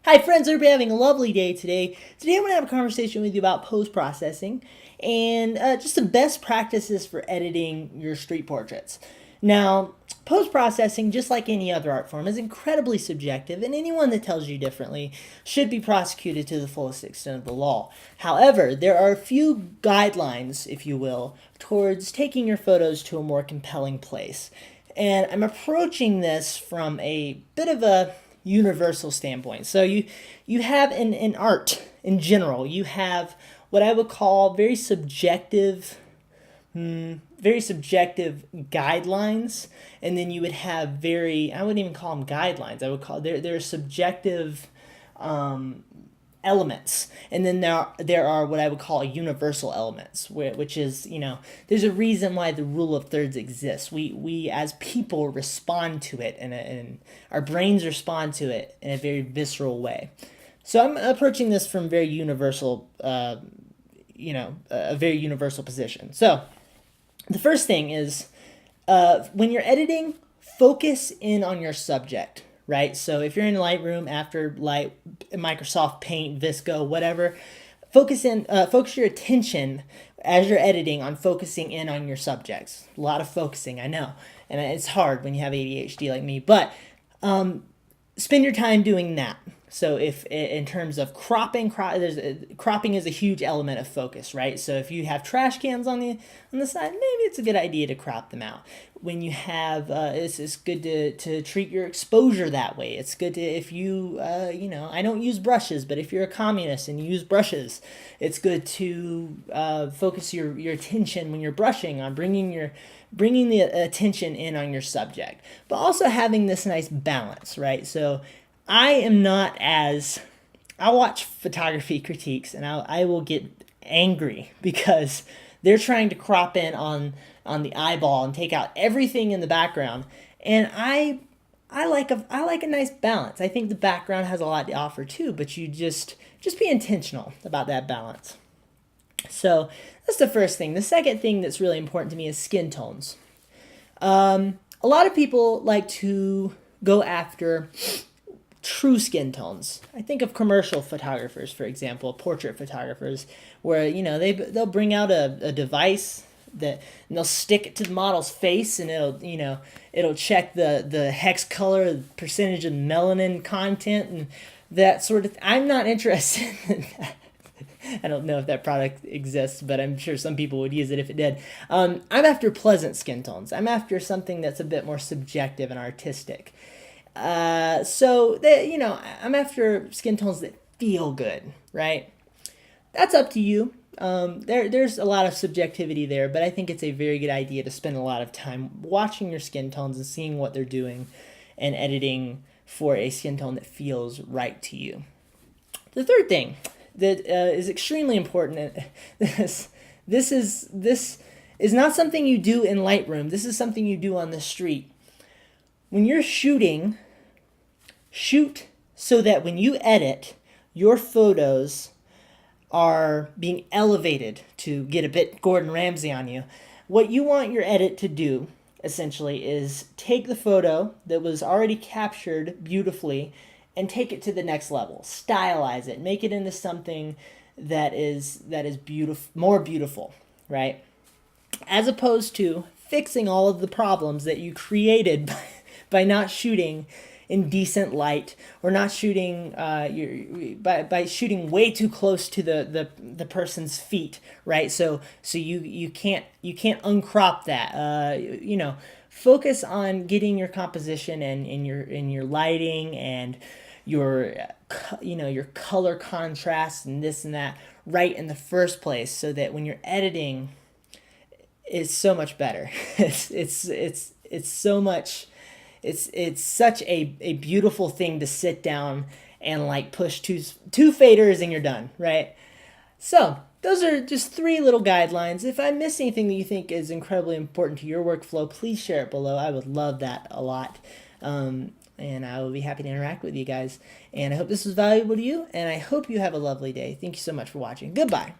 Hi friends, hope you're having a lovely day today. Today I'm going to have a conversation with you about post-processing and just some best practices for editing your street portraits. Now, post-processing, just like any other art form, is incredibly subjective, and anyone that tells you differently should be prosecuted to the fullest extent of the law. However, there are a few guidelines, if you will, towards taking your photos to a more compelling place. And I'm approaching this from a bit of a universal standpoint. So you have in art in general, you have what I would call very subjective guidelines, and then you would have I wouldn't even call them guidelines. I would call they're subjective elements, and then there are what I would call universal elements, which is, there's a reason why the rule of thirds exists. We as people respond to it, and our brains respond to it in a very visceral way. So I'm approaching this from very universal, a very universal position. So the first thing is, when you're editing, focus in on your subject. Right? So if you're in Lightroom, after Microsoft Paint, Visco, whatever, focus your attention as you're editing on focusing in on your subjects. A lot of focusing, I know. And it's hard when you have ADHD like me, but spend your time doing that. So if in terms of cropping is a huge element of focus, right? So if you have trash cans on the side, maybe it's a good idea to crop them out. When you have, it's good to treat your exposure that way. It's good to, if you, I don't use brushes, but if you're a communist and you use brushes, it's good to focus your attention when you're brushing on bringing the attention in on your subject, but also having this nice balance, right? So I watch photography critiques, and I will get angry because they're trying to crop in on the eyeball and take out everything in the background. And I like a nice balance. I think the background has a lot to offer too, but you just be intentional about that balance. So that's the first thing. The second thing that's really important to me is skin tones. A lot of people like to go after true skin tones. I think of commercial photographers, for example, portrait photographers, where they'll bring out a device and they'll stick it to the model's face, and it'll check the hex color, the percentage of melanin content, and that sort of I'm not interested in that. I don't know if that product exists, but I'm sure some people would use it if it did. I'm after pleasant skin tones. I'm after something that's a bit more subjective and artistic. I'm after skin tones that feel good, right? That's up to you. There's a lot of subjectivity there, but I think it's a very good idea to spend a lot of time watching your skin tones and seeing what they're doing and editing for a skin tone that feels right to you. The third thing that is extremely important, this is not something you do in Lightroom. This is something you do on the street. When you're shooting, shoot so that when you edit, your photos are being elevated, to get a bit Gordon Ramsay on you. What you want your edit to do, essentially, is take the photo that was already captured beautifully and take it to the next level. Stylize it. Make it into something that is beautiful, more beautiful, right? As opposed to fixing all of the problems that you created by not shooting in decent light, or not shooting by shooting way too close to the person's feet, right? So you can't uncrop that. Focus on getting your composition and in your lighting and your color contrast and this and that right in the first place, so that when you're editing, it's so much better. It's so much. It's such a beautiful thing to sit down and push two faders and you're done, right? So those are just 3 little guidelines. If I miss anything that you think is incredibly important to your workflow, please share it below. I would love that a lot. And I will be happy to interact with you guys. And I hope this was valuable to you, and I hope you have a lovely day. Thank you so much for watching. Goodbye.